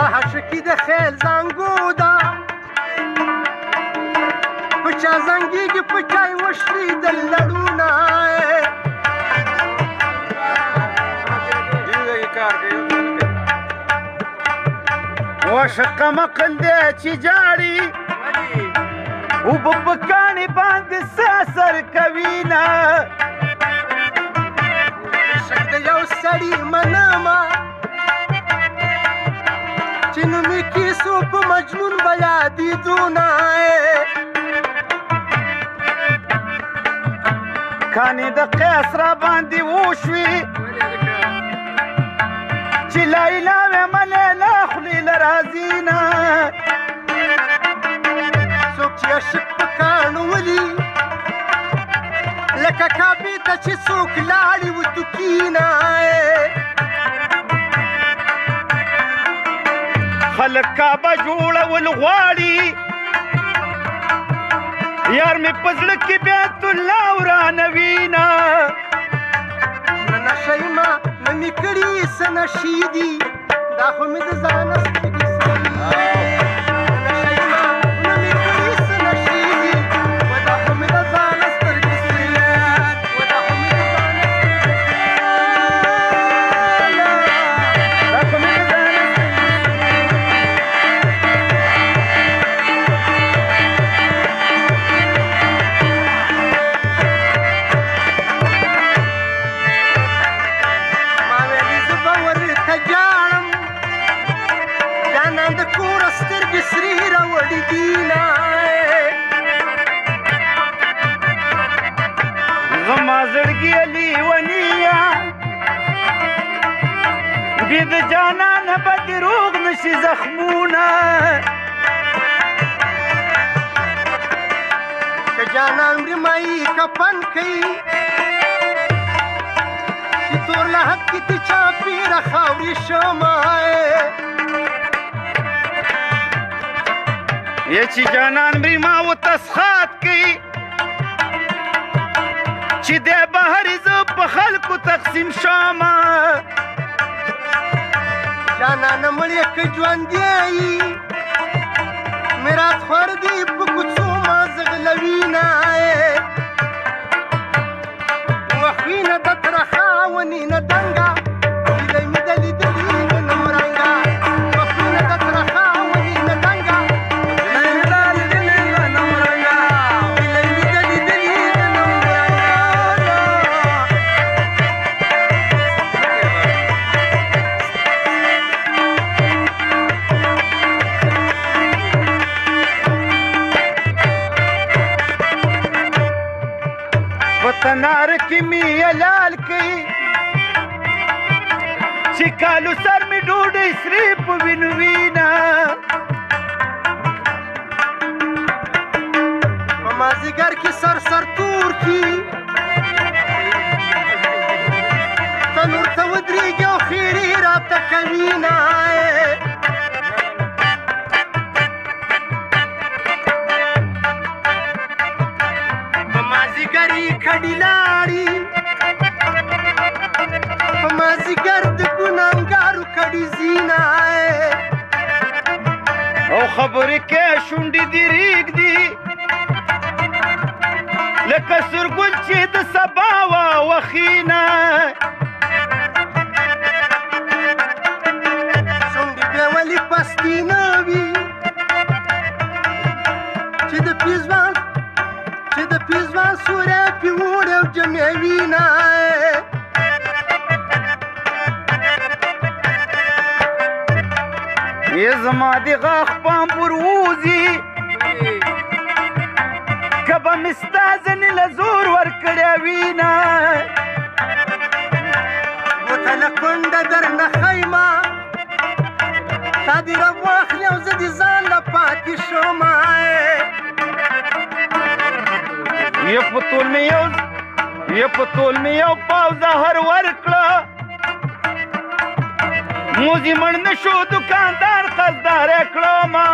عاشقي د خیل زانګو ده په چا زنګېږي په چا یې وشلي د لړونه وشقه مقل دی چې جاړي اوبه په کاڼي باندې څه اثر کوي نه عشق د یو سړي منمه چې نوم یې کیسو په مجنون به یادېدونه کانې د قیس را باندې وشوي چې لیلا ویمه لیلا خولې له راځي نه څوک چې عشق په کاڼو ولي لکه کعبې ته چې څوک لاړې وتوکینه خلک کعبه جوړول غواړي یار مې په زړه کې بیت الله ورانوي نه نه نشه یمه نه مې کړي څه نشې دي دا خو مې د ځانه سترګې سرې نشه یمه نه مې کړي څه نشې دي و دا خو مې د ځانه سترګې سرې و دا خو مې د ځانه دا خو مې د ځانه زما زړګي لیونیه بې د جانانه به دې روغ نشي زخمونه که جانان مري مایي کفن کوي چې تور لحد کې ته چاپېره خاورې شمه یا چې جانان مري ما وتسخات کوي چې دی بهر زه په خلکو تقسیم شمه جانانه مړی که ژوندی یي میراث خور دی په کوڅو ما زغلوینه وخوینه د ترخه ونینه دنګه هیلۍ مې د لیدلي نه مرنګه وخوینه د ترخه ونینه دنګه هیلۍ مې د لیدلي نه مرنګه هیلۍ مې د لیدلي نه تنار کې مې حلال کوي چې کالو سر مې ډوډۍ سرې په وینو وینه په مازدیګر کې سر سر تور کي تنور ته ودرېږي او خیرې راته کوینه کډی لاړی په مازدیګر د ګناهګارو کډی زینه او خبرې کې شونډې دې رېږدي لکه سورګل چې د سبا واوخینه شونډې بیا ولې پستې نه وي چې د پیزوان سوری پیوړې او جمع وینه یې زما د غاښ پام پر ووځي که به مې ستا ځنې له زور ورکړې وینه وتله کونډه درنه ښیمه تا دې رب واخلي او زه دې ځان له پاتې شمه یه په تول مې یو پاو زهر ورکړه موزي مړ نه شو دکاندار قصدار یې کړمه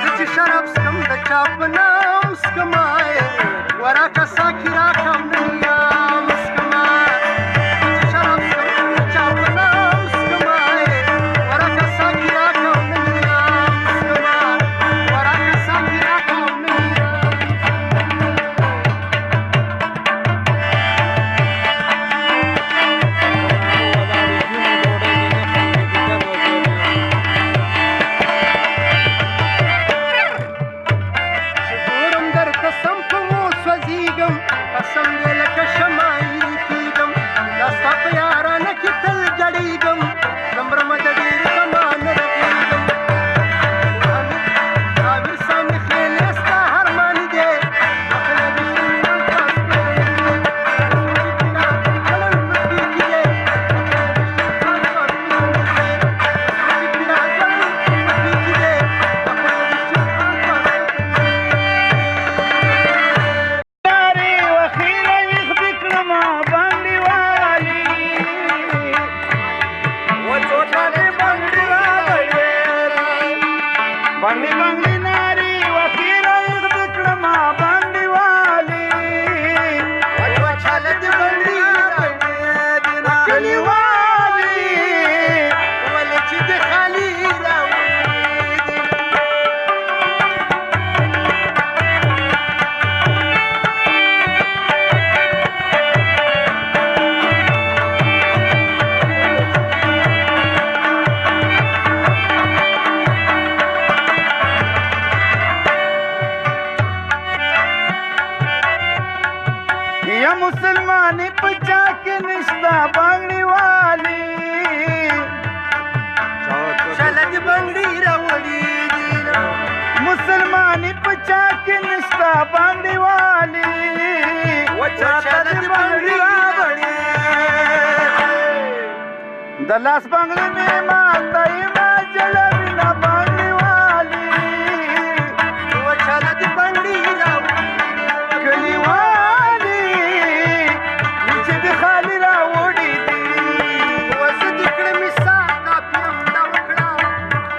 زه چې شراب څکم د چا په نام څکمه وراکه ساکي راکړم دنیا مسکمه زه چې شراب څکم د چا په نام څکمه بنگړي والي چاته دې بنگړي راوړې د لاس بنگړي مې ماته ما جلوي نه بنگړي والي چاته دې بنگړي راوړې کلیوالي چې د خالي راوړي دي وزه دې کړې مې ساته پیمدا وکړه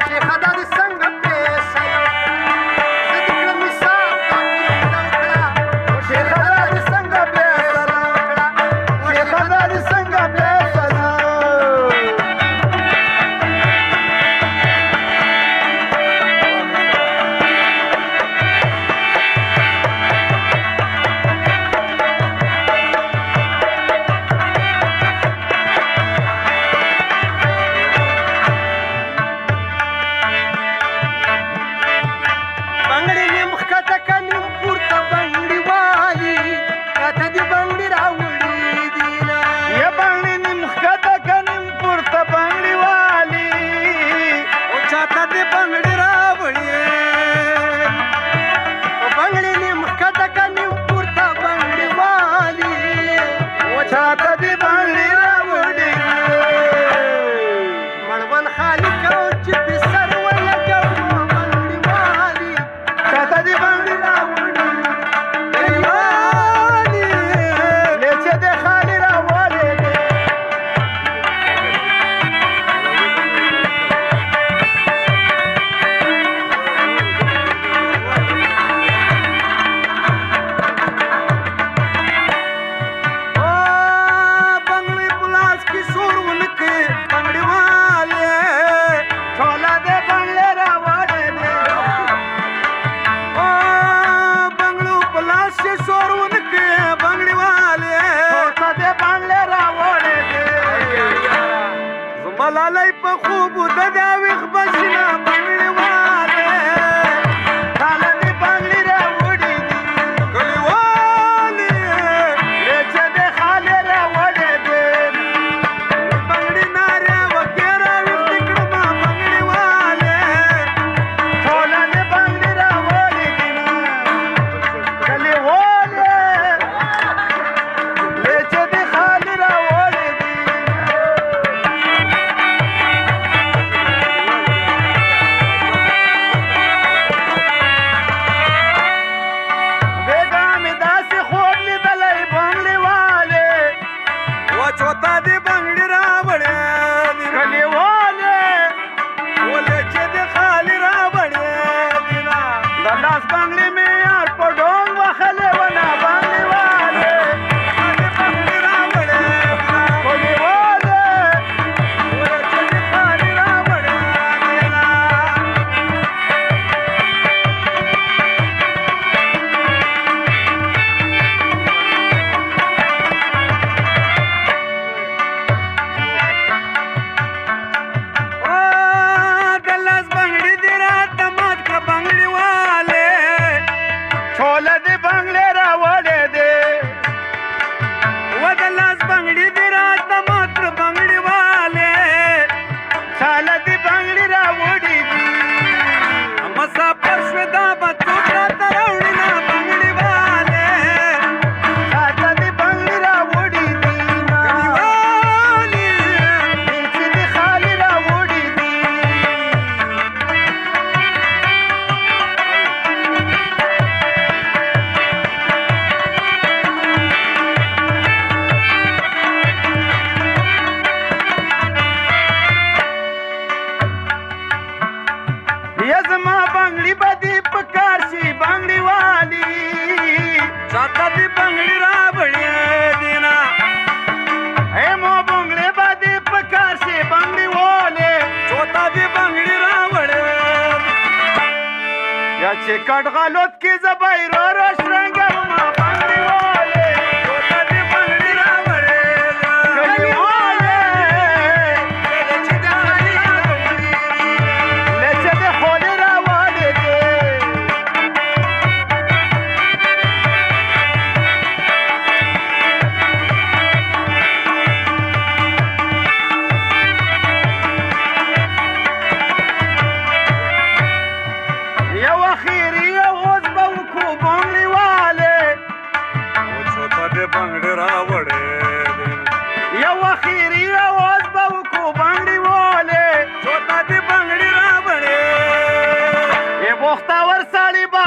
چې خدا دې څنګه پیسه زه دې کړې مې ساته پیمدا وکړه چې خدا دې څنګه فیصله چې خدا دې څنګه فیصله بنگړي نیم ښکته که نیم پورته بنگړي والي چاته دې بنگړي راوړي دينه یا بنگړي نیم ښکته که نیم پورته بنگړي والي او چاته دې بنگړي راوړي او بنگړي نیم ښکته که نیم پورته بنگړي والي او چاته دې بنگړي راوړي مړوند خالي کو چې په سر ولګوو بنگړي والي چاته دې بنگړي راوړي کلیوالي لیچه دې خالي راوړي او بنگړي پلاس کې سور ونکې بنگړي والي ټوله دې بنگړي راوړي او بنگړو پلاس کې سور ونکې بنگړي والي ټوله دې بنگړي راوړي زملالای په خوب د داویخ بشنا بنگړي والي ټوله دې بنگړي راوړي کلیوالي لیچه دې خالي راوړي بنگړي ناره وکړه وخت کړما بنگړي والي ټوله دې بنگړي راوړي کلیوالي لیچه دې خالي راوړي بیګا مې داسې خوب لیدلی بنگړي والي و چوتا دې بنگړي راوړې کلیوالي ولې چې دې خالي راوړې دینا د لاس بنگړي مې یار په ډونګ وهلې ونه بنگړي والي دې بنگړي راوړې کلیوالي ولې چې دې خالي راوړې دینا او د لاس بنگړي دې راته مات کړه بنگړي والي ټوله دې بنگړي راوړي دي و د لاس بنگړي دې راته مات کړه بنگړي والي ټوله دې بنگړي راوړي دي مسافر شوې دا به څوک راته راوړي نه بنگړي والي چاته دې بنگړي راوړي دي کلیوالي لیچه دې خالي راوړي دي یا زما بنگړي به دې په کار شي بنگړي والي چاته دې بنگړي راوړي دینا اے مو بنگړي به دې په کار شي بنگړي والي چوتا دې بنگړي راوړي یا چې کټ غلط کې زبایرو راشرنګم ما بنگړي والي چوتا دې بنگړي راوړي کلیوالي چې دې خالي راوړي لیچه دې خولي راوړي دي یو اخیری اوس به وکړو بنگړي ډېری اواز به وکړو بنګړي والې چوتا دې بنګړي را بڼې ای بختاور سړي به